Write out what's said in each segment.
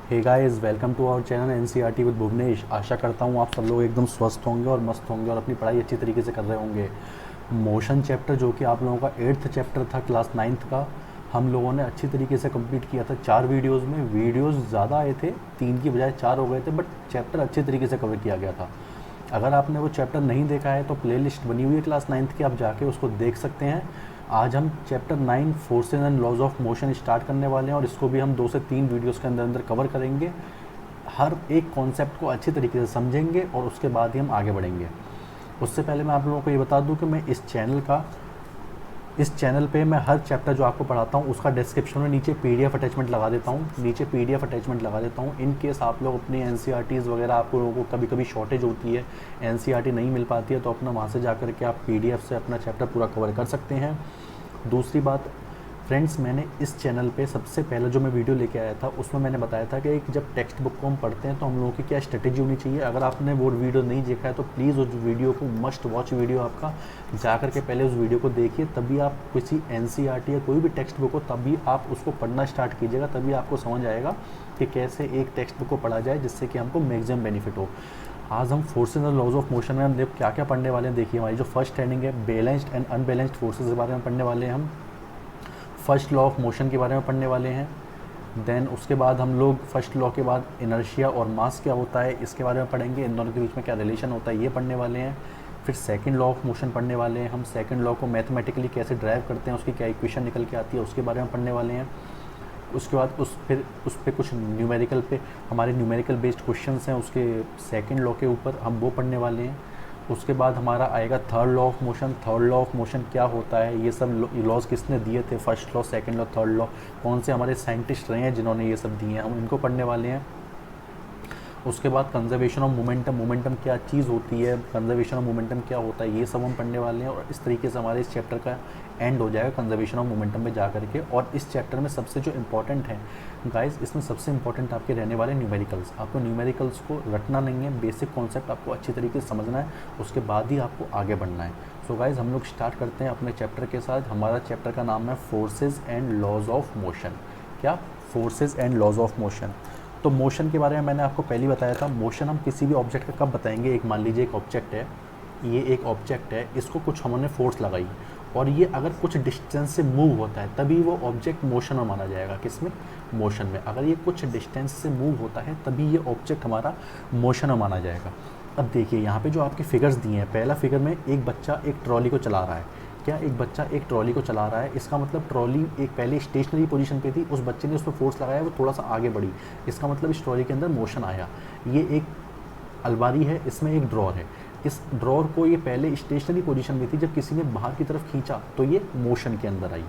Hey guys, welcome to our channel NCERT with Bhuvnesh. आशा करता हूँ आप सब लोग एकदम स्वस्थ होंगे और मस्त होंगे और अपनी पढ़ाई अच्छी तरीके से कर रहे होंगे। मोशन चैप्टर जो कि आप लोगों का 8th चैप्टर था क्लास 9th का, हम लोगों ने अच्छी तरीके से कंप्लीट किया था 4 वीडियोस में। वीडियोस ज़्यादा आए थे, 3 की बजाय 4 हो गए थे, बट चैप्टर अच्छे तरीके से कवर किया गया था। अगर आपने वो चैप्टर नहीं देखा है तो प्लेलिस्ट बनी हुई है क्लास 9th की, आप जाके उसको देख सकते हैं। आज हम chapter 9 forces and laws of motion start करने वाले हैं और इसको भी हम 2 से 3 वीडियोस के अंदर अंदर कवर करेंगे। हर एक कॉन्सेप्ट को अच्छी तरीके से समझेंगे और उसके बाद ही हम आगे बढ़ेंगे। उससे पहले मैं आप लोगों को ये बता दूं कि मैं इस चैनल पे मैं हर चैप्टर जो आपको पढ़ाता हूँ उसका डिस्क्रिप्शन में नीचे पीडीएफ अटैचमेंट लगा देता हूँ। इन केस आप लोग अपनी एनसीईआरटीज़ वगैरह आप लोगों को कभी कभी शॉर्टेज होती है, एनसीईआरटी नहीं मिल पाती है, तो अपना वहाँ से जा कर के आप पीडीएफ से अपना चैप्टर पूरा कवर कर सकते हैं। दूसरी बात फ्रेंड्स, मैंने इस चैनल पे सबसे पहले जो मैं वीडियो लेके आया था उसमें मैंने बताया था कि जब टेक्स्ट बुक को हम पढ़ते हैं तो हम लोगों की क्या स्ट्रेटेजी होनी चाहिए। अगर आपने वो वीडियो नहीं देखा है तो प्लीज़ उस वीडियो को, मस्ट वॉच वीडियो आपका, जा कर के पहले उस वीडियो को देखिए, तभी आप किसी एनसीईआरटी या कोई भी टेक्स्ट बुक हो तभी आप उसको पढ़ना स्टार्ट कीजिएगा, तभी आपको समझ आएगा कि कैसे एक टेक्स्ट बुक को पढ़ा जाए जिससे कि हमको मैक्सिमम बेनिफिट हो। आज हम फोर्सेज और लॉज ऑफ मोशन में हम क्या क्या पढ़ने वाले हैं। देखिए, हमारी जो फर्स्ट हेडिंग है बैलेंस्ड एंड अनबैलेंस्ड फोर्सेज के बारे में पढ़ने वाले हैं हम। फर्स्ट लॉ ऑफ मोशन के बारे में पढ़ने वाले हैं। देन उसके बाद हम लोग फर्स्ट लॉ के बाद इनर्शिया और मास क्या होता है इसके बारे में पढ़ेंगे, इन दोनों के बीच में क्या रिलेशन होता है ये पढ़ने वाले हैं। फिर सेकंड लॉ ऑफ मोशन पढ़ने वाले हैं हम। सेकंड लॉ को मैथमेटिकली कैसे ड्राइव करते हैं, उसकी क्या इक्वेशन निकल के आती है उसके बारे में पढ़ने वाले हैं। उसके बाद उस पर कुछ न्यूमेरिकल पे हमारे न्यूमेरिकल बेस्ड क्वेश्चंस हैं, उसके सेकंड लॉ के ऊपर हम वो पढ़ने वाले हैं। उसके बाद हमारा आएगा third law of motion. Third law of motion क्या होता है, ये सब लॉज किसने दिए थे, first law, second law, third law, कौन से हमारे साइंटिस्ट रहे हैं जिन्होंने ये सब दिए हैं, हम इनको पढ़ने वाले हैं। उसके बाद कंजर्वेशन ऑफ मोमेंटम, मोमेंटम क्या चीज़ होती है, कंजर्वेशन ऑफ मोमेंटम क्या होता है, ये सब हम पढ़ने वाले हैं। और इस तरीके से हमारे इस चैप्टर का एंड हो जाएगा कंजर्वेशन ऑफ मोमेंटम में जा करके। और इस चैप्टर में सबसे जो इंपॉर्टेंट है गाइस, इसमें सबसे इंपॉर्टेंट आपके रहने वाले न्यूमेरिकल्स। आपको न्यूमेरिकल्स को रटना नहीं है, बेसिक कॉन्सेप्ट आपको अच्छी तरीके से समझना है, उसके बाद ही आपको आगे बढ़ना है। सो गाइस, हम लोग स्टार्ट करते हैं अपने चैप्टर के साथ। हमारा चैप्टर का नाम है forces and laws of motion. क्या? Forces and laws of motion. तो मोशन के बारे में मैंने आपको पहले ही बताया था। मोशन हम किसी भी ऑब्जेक्ट का कब बताएंगे, एक मान लीजिए एक ऑब्जेक्ट है, ये एक ऑब्जेक्ट है, इसको कुछ हमने फोर्स लगाई और ये अगर कुछ डिस्टेंस से मूव होता है तभी वो ऑब्जेक्ट मोशन में माना जाएगा। किसमें? मोशन में। अगर ये कुछ डिस्टेंस से मूव होता है तभी ये ऑब्जेक्ट हमारा मोशन में माना जाएगा। अब देखिए यहाँ पे जो आपके फिगर्स दिए हैं, पहला फिगर में एक बच्चा एक ट्रॉली को चला रहा है। क्या? एक बच्चा एक ट्रॉली को चला रहा है, इसका मतलब ट्रॉली एक पहले स्टेशनरी पोजीशन पे थी, उस बच्चे ने उस पर फोर्स लगाया, वो थोड़ा सा आगे बढ़ी, इसका मतलब इस ट्रॉली के अंदर मोशन आया। ये एक अलमारी है, इसमें एक ड्रॉर है, इस ड्रॉर को ये पहले स्टेशनरी पोजीशन में थी, जब किसी ने बाहर की तरफ खींचा तो ये मोशन के अंदर आई।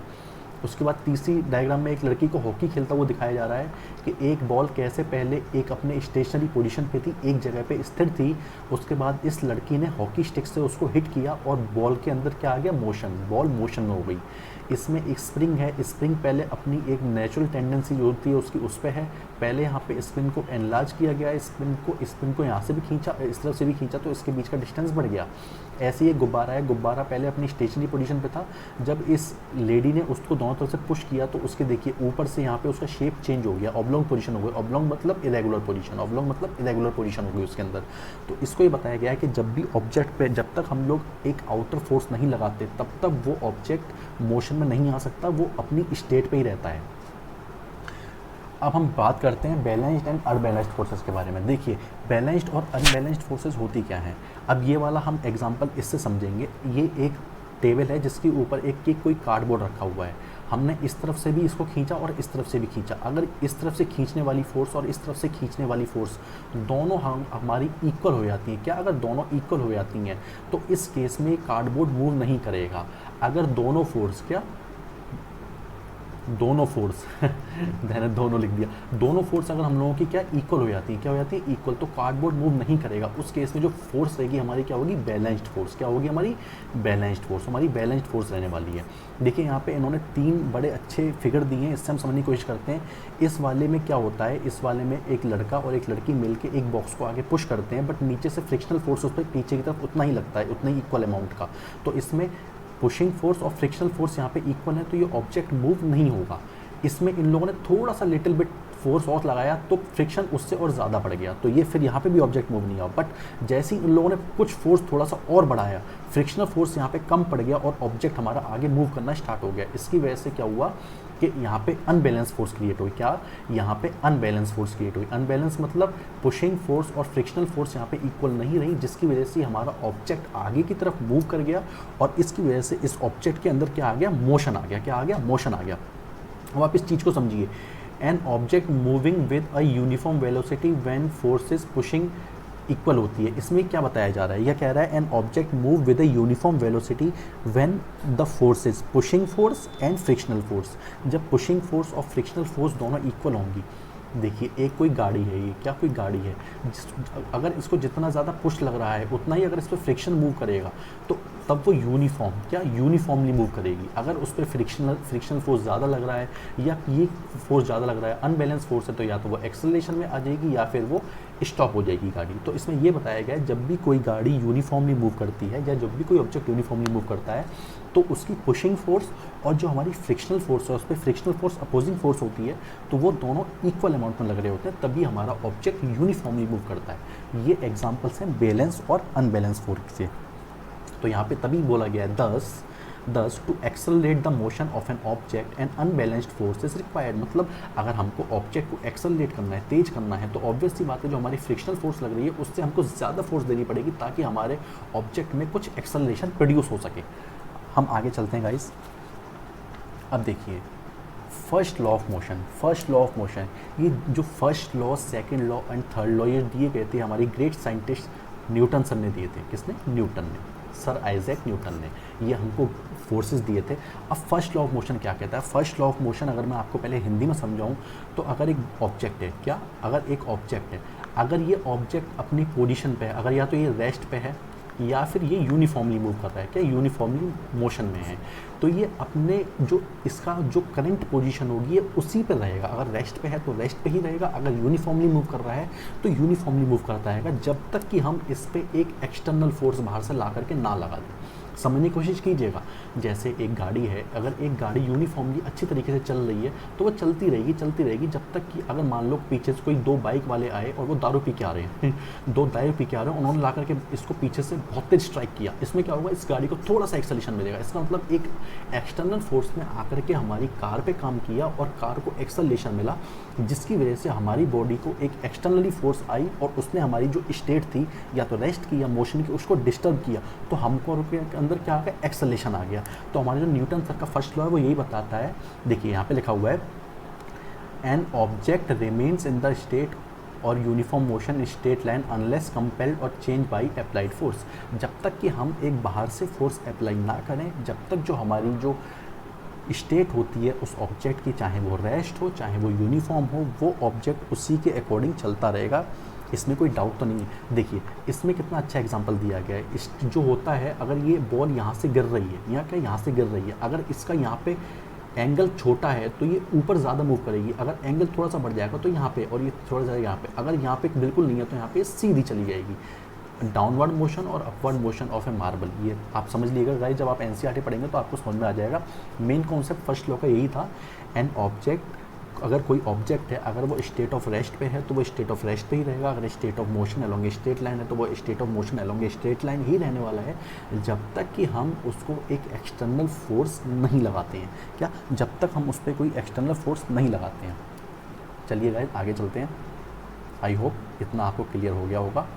उसके बाद तीसरी डायग्राम में एक लड़की को हॉकी खेलता हुआ दिखाया जा रहा है कि एक बॉल कैसे पहले एक अपने स्टेशनरी पोजीशन पे थी, एक जगह पे स्थिर थी, उसके बाद इस लड़की ने हॉकी स्टिक से उसको हिट किया और बॉल के अंदर क्या आ गया? मोशन। बॉल मोशन में हो गई। इसमें एक स्प्रिंग है, स्प्रिंग पहले अपनी एक नेचुरल टेंडेंसी जो होती है उसकी उस पर है, पहले यहाँ पे स्प्रिंग को एनलार्ज किया गया, स्प्रिंग को यहाँ से भी खींचा, इस तरफ से भी खींचा, तो इसके बीच का डिस्टेंस बढ़ गया। ऐसे ही एक गुब्बारा है, गुब्बारा पहले अपनी स्टेशनरी पोजीशन पे था, जब इस लेडी ने उसको दोनों तरफ से पुश किया तो उसके देखिए ऊपर से यहाँ पे उसका शेप चेंज हो गया, ऑब्लोंग पोजीशन हो गई। ऑब्लोंग मतलब इरेगुलर पोजीशन, ऑब्लोंग मतलब इरेगुलर पोजीशन हो गई उसके अंदर। तो इसको ये बताया गया है कि जब भी ऑब्जेक्ट पे, जब तक हम लोग एक आउटर फोर्स नहीं लगाते तब तक वो ऑब्जेक्ट मोशन में नहीं आ सकता, वो अपनी स्टेट पे ही रहता है। अब हम बात करते हैं बैलेंस्ड एंड अनबैलेंस्ड फोर्सेस के बारे में। देखिए, बैलेंस्ड और अनबैलेंस्ड फोर्सेस होती क्या हैं। अब ये वाला हम एग्जांपल इससे समझेंगे। ये एक टेबल है जिसके ऊपर एक कोई कार्डबोर्ड रखा हुआ है, हमने इस तरफ से भी इसको खींचा और इस तरफ से भी खींचा। अगर इस तरफ से खींचने वाली फोर्स और इस तरफ से खींचने वाली फोर्स दोनों हमारी इक्वल हो जाती हैं, क्या? अगर दोनों इक्वल हो जाती हैं तो इस केस में कार्डबोर्ड मूव नहीं करेगा। अगर दोनों फोर्स, क्या? दोनों फोर्स मैंने दोनों लिख दिया, दोनों फोर्स अगर हम लोगों की क्या इक्वल हो जाती है, क्या हो जाती है? इक्वल, तो कार्डबोर्ड मूव नहीं करेगा। उस केस में जो फोर्स रहेगी हमारी क्या होगी? Balanced force. क्या होगी हमारी? Balanced force. हमारी बैलेंस्ड फोर्स रहने वाली है। देखिए यहाँ पे इन्होंने 3 बड़े अच्छे फिगर दिए हैं, इससे हम समझने की कोशिश करते हैं। इस वाले में क्या होता है, इस वाले में एक लड़का और एक लड़की मिलकर एक बॉक्स को आगे पुश करते हैं, बट नीचे से फ्रिक्शनल फोर्स उस पर पीछे की तरफ उतना ही लगता है, उतना ही इक्वल अमाउंट का। तो इसमें पुशिंग फोर्स और फ्रिक्शनल फोर्स यहाँ पे इक्वल है, तो ये ऑब्जेक्ट मूव नहीं होगा। इसमें इन लोगों ने थोड़ा सा लिटिल बिट फोर्स और लगाया तो फ्रिक्शन उससे और ज़्यादा बढ़ गया, तो ये फिर यहाँ पे भी ऑब्जेक्ट मूव नहीं हुआ। बट जैसे ही उन लोगों ने कुछ फोर्स थोड़ा सा और बढ़ाया, फ्रिक्शनल फोर्स यहाँ पे कम पड़ गया और ऑब्जेक्ट हमारा आगे मूव करना स्टार्ट हो गया। इसकी वजह से क्या हुआ कि यहाँ पे अनबैलेंस फोर्स क्रिएट हुई। क्या यहाँ पे अनबैलेंस फोर्स क्रिएट हुई? अनबैलेंस मतलब पुशिंग फोर्स और फ्रिक्शनल फोर्स यहाँ पे इक्वल नहीं रही, जिसकी वजह से हमारा ऑब्जेक्ट आगे की तरफ मूव कर गया और इसकी वजह से इस ऑब्जेक्ट के अंदर क्या आ गया? मोशन आ गया। क्या आ गया? मोशन आ गया। अब आप इस चीज़ को समझिए, an object moving with a uniform velocity when forces pushing equal होती है। इसमें क्या बताया जा रहा है? यह कह रहा है an object move with a uniform velocity when the forces pushing force and frictional force, जब पुशिंग फोर्स और फ्रिक्शनल फोर्स दोनों इक्वल होंगी। देखिए एक कोई गाड़ी है, ये क्या कोई गाड़ी है, अगर इसको जितना ज़्यादा पुश लग रहा है उतना ही अगर इस पर फ्रिक्शन मूव करेगा तो तब वो यूनिफॉर्मली मूव करेगी। अगर उस पर फ्रिक्शनल फोर्स ज़्यादा लग रहा है या ये फोर्स ज़्यादा लग रहा है, अनबैलेंस फोर्स है, तो या तो वो एक्सेलरेशन में आ जाएगी या फिर वो स्टॉप हो जाएगी गाड़ी। तो इसमें ये बताया गया है जब भी कोई गाड़ी यूनिफॉर्मली मूव करती है या जब भी कोई ऑब्जेक्ट यूनिफॉर्मली मूव करता है तो उसकी पुशिंग फोर्स और जो हमारी फ्रिक्शनल फोर्स है उस पर फ्रिक्शनल फोर्स अपोजिंग फोर्स होती है, तो वो दोनों इक्वल अमाउंट में लग रहे होते हैं, तभी हमारा ऑब्जेक्ट यूनिफॉर्मली मूव करता है। ये एग्जांपल्स हैं बैलेंस और अनबैलेंस फोर्स से। तो यहाँ पे तभी बोला गया है thus to accelerate the motion of an object and unbalanced force is required. मतलब अगर हमको ऑब्जेक्ट को एक्सेलरेट करना है, तेज करना है, तो ऑब्वियस सी बात है जो हमारी फ्रिक्शनल फोर्स लग रही है उससे हमको ज़्यादा फोर्स देनी पड़ेगी ताकि हमारे ऑब्जेक्ट में कुछ एक्सेलरेशन प्रोड्यूस हो सके। हम आगे चलते हैं गाइस। अब देखिए फर्स्ट लॉ ऑफ मोशन, ये जो first law, second law and third law ये दिए गए थे हमारी ग्रेट साइंटिस्ट न्यूटन सर ने दिए थे। किसने? न्यूटन ने, सर आइजैक न्यूटन ने ये हमको फोर्सेस दिए थे। अब फर्स्ट लॉ ऑफ मोशन क्या कहता है? फर्स्ट लॉ ऑफ मोशन अगर मैं आपको पहले हिंदी में समझाऊं तो अगर एक ऑब्जेक्ट है, क्या अगर एक ऑब्जेक्ट है, अगर ये ऑब्जेक्ट अपनी पोजीशन पे है, अगर या तो ये रेस्ट पे है या फिर ये यूनिफॉर्मली मूव कर रहा है, क्या यूनिफॉर्मली मोशन में है, तो ये अपने जो इसका जो करंट पोजीशन होगी ये उसी पर रहेगा। अगर रेस्ट पे है तो रेस्ट पे ही रहेगा, अगर यूनिफॉर्मली मूव कर रहा है तो यूनिफॉर्मली मूव करता रहेगा जब तक कि हम इस पर एक एक्सटर्नल फोर्स बाहर से ला करके ना लगा दें। समझने की कोशिश कीजिएगा, जैसे एक गाड़ी है, अगर एक गाड़ी यूनिफॉर्मली अच्छी तरीके से चल रही है तो वो चलती रहेगी जब तक कि अगर मान लो पीछे से कोई दो बाइक वाले आए और वो दारू पी के आ रहे हैं दो दारू पी के आ रहे हैं, उन्होंने ला करके इसको पीछे से बहुत तेज स्ट्राइक किया, इसमें क्या होगा? इस गाड़ी को थोड़ा सा एक्सेलरेशन मिलेगा। इसका मतलब एक एक्सटर्नल फोर्स ने आकर के हमारी कार पे काम किया और कार को एक्सेलरेशन मिला, जिसकी वजह से हमारी बॉडी को एक एक्सटर्नली फोर्स आई और उसने हमारी जो स्टेट थी या तो रेस्ट की या मोशन की उसको डिस्टर्ब किया, तो हमको अंदर क्या आ गया? एक्सेलरेशन आ गया। तो हमारे जो न्यूटन सर का फर्स्ट लॉ है वो यही बताता है। देखिए यहाँ पे लिखा हुआ है an object remains in the state और uniform motion straight line unless compelled और चेंज बाई अप्लाइड फोर्स। जब तक कि हम एक बाहर से फोर्स अप्लाई ना करें, जब तक जो हमारी जो स्टेट होती है उस ऑब्जेक्ट की, चाहे वो रेस्ट हो चाहे वो यूनिफॉर्म हो, वो ऑब्जेक्ट उसी के अकॉर्डिंग चलता रहेगा। इसमें कोई डाउट तो नहीं है। देखिए इसमें कितना अच्छा एग्जांपल दिया गया है। इस जो होता है, अगर ये बॉल यहाँ से गिर रही है, यहाँ क्या यहाँ से गिर रही है, अगर इसका यहाँ पे एंगल छोटा है तो ये ऊपर ज़्यादा मूव करेगी, अगर एंगल थोड़ा सा बढ़ जाएगा तो यहाँ पे, और ये थोड़ा सा यहाँ पे, अगर यहाँ पे बिल्कुल नहीं है तो यहाँ पे सीधी चली जाएगी। डाउनवर्ड मोशन और upward motion of A marble, ये आप समझ लीजिएगा गाइस, जब आप एनसीईआरटी पढ़ेंगे तो आपको समझ में आ जाएगा। मेन कॉन्सेप्ट फर्स्ट लॉ का यही था, एन ऑब्जेक्ट, अगर कोई ऑब्जेक्ट है अगर वो स्टेट ऑफ रेस्ट पे है तो वो स्टेट ऑफ रेस्ट पे ही रहेगा, अगर state of motion along straight line है तो वो state of motion along straight line ही रहने वाला है, जब तक कि हम उसको एक एक्सटर्नल फोर्स नहीं लगाते हैं। क्या? जब तक हम उस पर कोई एक्सटर्नल फोर्स नहीं लगाते हैं। चलिए गाइस आगे चलते हैं। आई होप इतना आपको क्लियर हो गया होगा।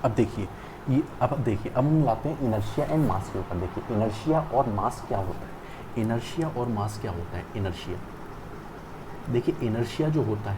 अब देखिए अब हम लाते हैं इनर्शिया एंड मास के ऊपर। देखिए इनर्शिया और मास क्या होता है? इनर्शिया और मास क्या होता है? इनर्शिया, देखिए इनर्शिया जो होता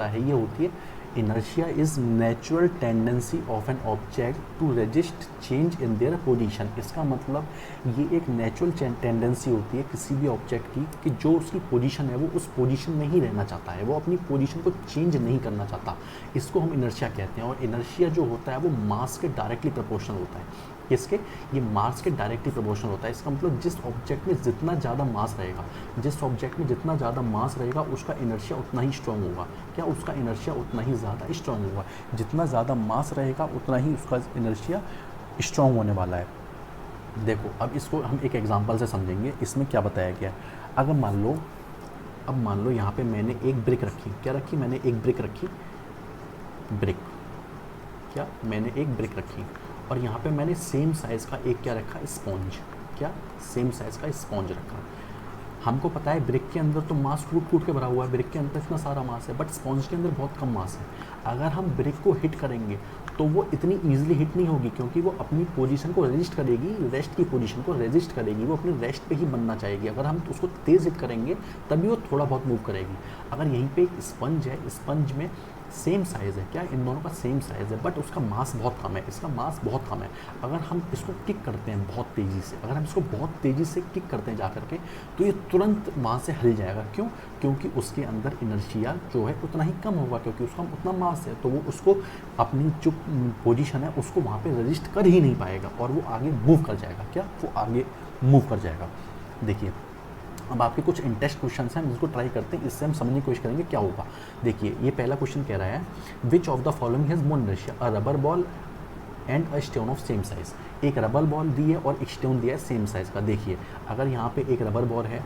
है ये होती है, inertia is natural tendency of an object to resist change in their position. इसका मतलब ये एक नेचुरल टेंडेंसी होती है किसी भी ऑब्जेक्ट की कि जो उसकी पोजीशन है वो उस पोजीशन में ही रहना चाहता है, वो अपनी पोजीशन को चेंज नहीं करना चाहता। इसको हम इनर्शिया कहते हैं। और इनर्शिया जो होता है वो मास के डायरेक्टली प्रोपोर्शनल होता है। किसके? ये मास के डायरेक्टली प्रोपोर्शनल होता है। इसका मतलब जिस ऑब्जेक्ट में जितना ज़्यादा मास रहेगा, उसका इनर्शिया उतना ही स्ट्रॉन्ग होगा। क्या? उसका इनर्शिया उतना ही ज़्यादा स्ट्रॉन्ग होगा। जितना ज़्यादा मास रहेगा उतना ही उसका इनर्शिया स्ट्रॉन्ग होने वाला है। देखो अब इसको हम एक एग्जांपल से समझेंगे, इसमें क्या बताया गया है। अगर मान लो यहाँ पे मैंने एक ब्रिक रखी, क्या रखी, मैंने एक ब्रिक रखी, ब्रिक, क्या मैंने एक ब्रिक रखी, और यहाँ पे मैंने सेम साइज़ का एक क्या रखा, स्पॉन्ज, क्या सेम साइज़ का स्पॉन्ज रखा। हमको पता है ब्रिक के अंदर तो मास टूट टूट के भरा हुआ है, ब्रिक के अंदर इतना सारा मास है, बट स्पॉन्ज के अंदर बहुत कम मास है। अगर हम ब्रिक को हिट करेंगे तो वो इतनी ईजिली हिट नहीं होगी, क्योंकि वो अपनी पोजीशन को रेजिस्ट करेगी, रेस्ट की पोजीशन को रेजिस्ट करेगी, वो अपने रेस्ट पे ही बनना चाहेगी। अगर हम उसको तेज़ हिट करेंगे तभी वो थोड़ा बहुत मूव करेगी। अगर यहीं पे एक स्पंज है, स्पंज में सेम साइज़ है, क्या इन दोनों का सेम साइज़ है, बट उसका मास बहुत कम है, इसका मास बहुत कम है। अगर हम इसको किक करते हैं बहुत तेज़ी से, अगर हम इसको बहुत तेज़ी से किक करते हैं जा करके, तो ये तुरंत वहाँ से हिल जाएगा। क्यों? क्योंकि उसके अंदर इनर्शिया जो है उतना ही कम होगा, क्योंकि उसका उतना मास है, तो वो उसको अपनी जो पोजीशन है उसको वहाँ पे रजिस्ट कर ही नहीं पाएगा, और वो आगे मूव कर जाएगा। क्या? वो आगे मूव कर जाएगा। देखिए अब आपके कुछ इंटरेस्ट क्वेश्चन हैं, हम इसको ट्राई करते हैं, इससे हम समझने की कोशिश करेंगे क्या होगा। देखिए ये पहला क्वेश्चन कह रहा है, which of the following has more inertia, a rubber ball and a stone of same size. एक रबर बॉल दी है और एक स्टोन दिया है सेम साइज़ का। देखिए अगर यहाँ पे एक रबर बॉल है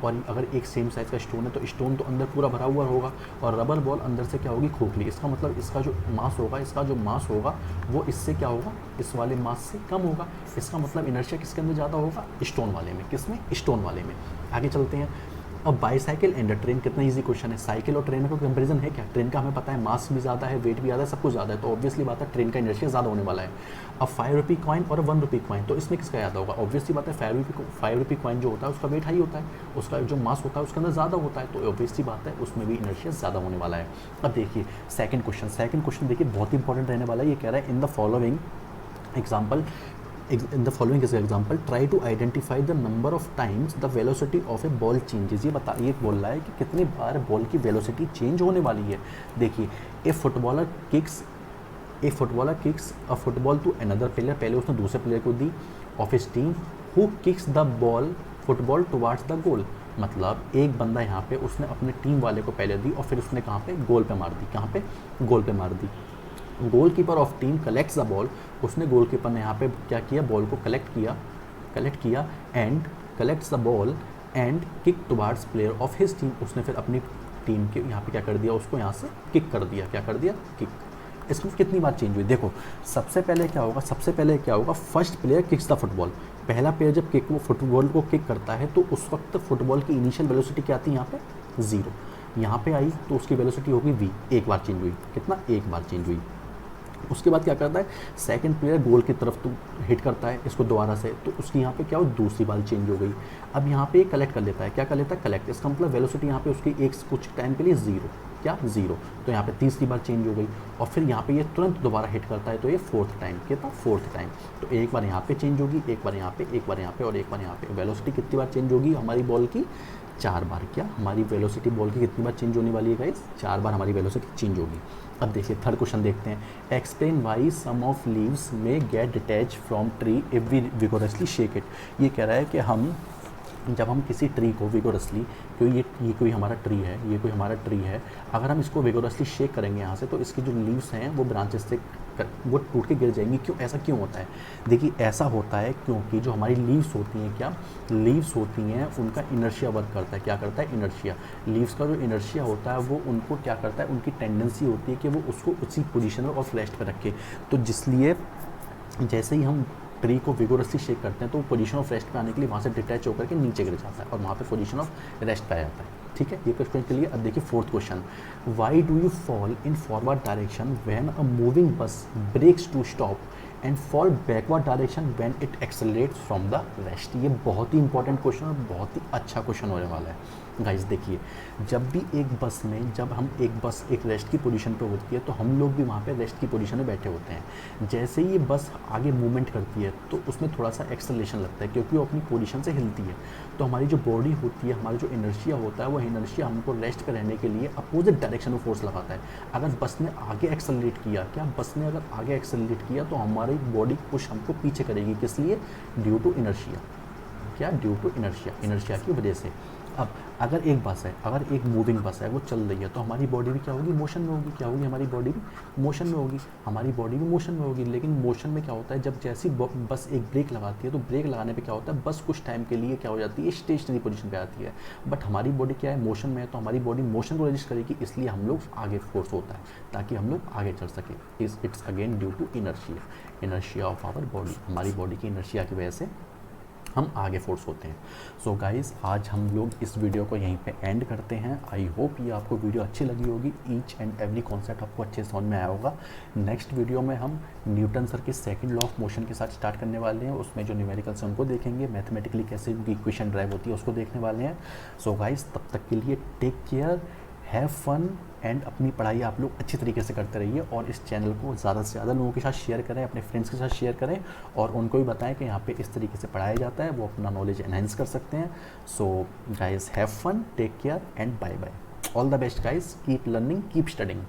और अगर एक सेम साइज़ का स्टोन है, तो स्टोन तो अंदर पूरा भरा हुआ होगा और रबर बॉल अंदर से क्या होगी, खोखली। इसका मतलब इसका जो मास होगा, वो इससे क्या होगा, इस वाले मास से कम होगा। इसका मतलब इनर्शिया किसके अंदर ज़्यादा होगा, स्टोन वाले में। किसमें? स्टोन वाले में। आगे चलते हैं। अब बाईसाइकिल एंड ट्रेन, कितना इजी क्वेश्चन है। साइकिल और ट्रेन में कोई कंपैरिजन है क्या? ट्रेन का हमें पता है मास भी ज़्यादा है, वेट भी ज़्यादा है, सब कुछ ज़्यादा है, तो ऑब्वियसली बात है ट्रेन का इनर्शिया ज़्यादा होने वाला है। अब 5 रुपये कॉइन और 1 रुपये कॉइन, तो इसमें किसका ज़्यादा होगा? ऑब्वियसली बात है 5 रुपये कॉइन जो होता है उसका वेट हाई होता है, उसका जो मास होता है उसके अंदर ज़्यादा होता है, तो ऑब्वियसली बात है उसमें भी इनर्शिया ज़्यादा होने वाला है। अब देखिए सेकंड क्वेश्चन देखिए बहुत ही इंपॉर्टेंट रहने वाला है। ये कह रहा है in the following example, in the following is example, try to identify the number of times the velocity of a ball changes। ये बोल रहा है कि कितनी बार बॉल की वेलोसिटी चेंज होने वाली है। देखिए a footballer kicks a football to another player, पहले उसने दूसरे प्लेयर को दी, of his team, who kicks the ball football towards the goal. मतलब एक बंदा यहाँ पे उसने अपने टीम वाले को पहले दी और फिर उसने कहाँ पे, गोल पे मार दी। कहाँ पे? गोल पे मार दी। Goalkeeper of team collects the ball, उसने गोलकीपर ने यहाँ पे क्या किया, बॉल को कलेक्ट किया and collects the ball and kick towards player of his team, उसने फिर अपनी टीम के यहाँ पे क्या कर दिया, उसको यहाँ से किक कर दिया। क्या कर दिया? किक। इसमें कितनी बार चेंज हुई? देखो सबसे पहले क्या होगा, first player kicks the football. पहला प्लेयर जब वो फुटबॉल को किक करता है तो उस वक्त फुटबॉल की इनिशियल वेलोसिटी क्या आती है, यहाँ पे 0। यहाँ पे आई तो उसकी वेलोसिटी होगी v, एक बार चेंज हुई। कितना? एक बार चेंज हुई। उसके बाद क्या करता है, सेकंड प्लेयर गोल की तरफ तो हिट करता है इसको दोबारा से, तो उसकी यहाँ पे क्या हो, दूसरी बाल चेंज हो गई। अब यहाँ पे कलेक्ट कर लेता है। क्या कर लेता है? कलेक्ट। इसका मतलब वेलोसिटी यहाँ पे उसकी एक कुछ टाइम के लिए 0, क्या 0, तो यहाँ पे तीसरी बार चेंज हो गई। और फिर यहाँ पे ये तुरंत दोबारा हिट करता है, तो ये फोर्थ टाइम। कितना? Fourth time. तो एक बार यहाँ पे चेंज होगी, एक बार यहाँ पे, एक बार यहाँ पे और एक बार यहाँ पे। वेलोसिटी कितनी बार चेंज होगी हमारी बॉल की? 4 बार। क्या हमारी वेलोसिटी बॉल की कितनी बार चेंज होने वाली है गाइस? 4 बार हमारी वेलोसिटी चेंज होगी। अब देखिए थर्ड क्वेश्चन देखते हैं। Explain why some of leaves में get detach from tree if we vigorously shake it. ये कह रहा है कि जब हम किसी ट्री को विगोरसली, क्योंकि ये कोई हमारा ट्री है, अगर हम इसको विगोरसली शेक करेंगे यहाँ से, तो इसकी जो लीव्स हैं वो ब्रांचेस से वो टूट के गिर जाएंगी। क्यों? ऐसा क्यों होता है? देखिए ऐसा होता है क्योंकि जो हमारी लीव्स होती हैं, क्या लीव्स होती हैं, उनका इनर्शिया वर्क करता है। क्या करता है? इनर्शिया। लीव्स का जो इनर्शिया होता है वो उनको क्या करता है, उनकी टेंडेंसी होती है कि वो उसको उसी पोजीशन और रेस्ट पर रखे। तो जिसलिए जैसे ही हम ट्री को विगोरसली शेक करते हैं तो पोजीशन ऑफ रेस्ट पे आने के लिए वहाँ से डिटैच होकर के नीचे गिर जाता है और वहाँ पे पोजीशन ऑफ रेस्ट पे आ जाता है। ठीक है, ये क्वेश्चन के लिए। अब देखिए fourth question, why do you fall in forward direction when a moving bus brakes to stop and fall backward direction when it accelerates from the rest. ये बहुत ही इंपॉर्टेंट क्वेश्चन और बहुत ही अच्छा क्वेश्चन होने वाला है गाइस। देखिए जब भी एक बस एक रेस्ट की पोजीशन पे होती है तो हम लोग भी वहाँ पे रेस्ट की पोजीशन में बैठे होते हैं। जैसे ही ये बस आगे मूवमेंट करती है तो उसमें थोड़ा सा एक्सेलरेशन लगता है, क्योंकि वो अपनी पोजीशन से हिलती है। तो हमारी जो बॉडी होती है, हमारा जो इनर्शिया होता है, वो इनर्शिया हमको रेस्ट पे रहने के लिए अपोजिट डायरेक्शन में फोर्स लगाता है। अगर बस ने आगे एक्सेलरेट किया, तो हमारी बॉडी पुश हमको पीछे करेगी। किस लिए? Due to inertia. क्या? ड्यू टू इनर्शिया की वजह से। अब अगर एक बस है, अगर एक मूविंग बस है, वो चल रही है, तो हमारी बॉडी भी क्या होगी, मोशन में होगी। क्या होगी, हमारी बॉडी भी मोशन में होगी, हमारी बॉडी भी मोशन में होगी। लेकिन मोशन में क्या होता है, जब जैसी बस एक ब्रेक लगाती है, तो ब्रेक लगाने पे क्या होता है, बस कुछ टाइम के लिए क्या हो जाती है, स्टेशनरी पोजीशन पे आती है। बट हमारी बॉडी क्या है, मोशन में है, तो हमारी बॉडी मोशन को रजिस्ट करेगी, इसलिए हम लोग आगे फोर्स होता है, ताकि हम लोग आगे चल सके। It's again due to inertia, inertia of our body, हमारी बॉडी की इनर्शिया की वजह से हम आगे फोर्स होते हैं। सो गाइस, आज हम लोग इस वीडियो को यहीं पे एंड करते हैं। आई होप ये आपको वीडियो अच्छी लगी होगी, ईच एंड एवरी कॉन्सेप्ट आपको अच्छे से समझ में आया होगा। नेक्स्ट वीडियो में हम न्यूटन सर के सेकंड लॉ ऑफ मोशन के साथ स्टार्ट करने वाले हैं। उसमें जो न्यूमेरिकल्स हैं उनको देखेंगे, मैथमेटिकली कैसे उनकी इक्वेशन ड्राइव होती है उसको देखने वाले हैं। सो गाइस, तब तक के लिए take care, have fun and अपनी पढ़ाई आप लोग अच्छी तरीके से करते रहिए। और इस चैनल को ज़्यादा से ज़्यादा लोगों के साथ शेयर करें, अपने फ्रेंड्स के साथ शेयर करें, और उनको भी बताएं कि यहाँ पे इस तरीके से पढ़ाया जाता है, वो अपना नॉलेज एनहेंस कर सकते हैं। So guys, have fun, take care and bye bye. All the best guys, keep learning, keep studying.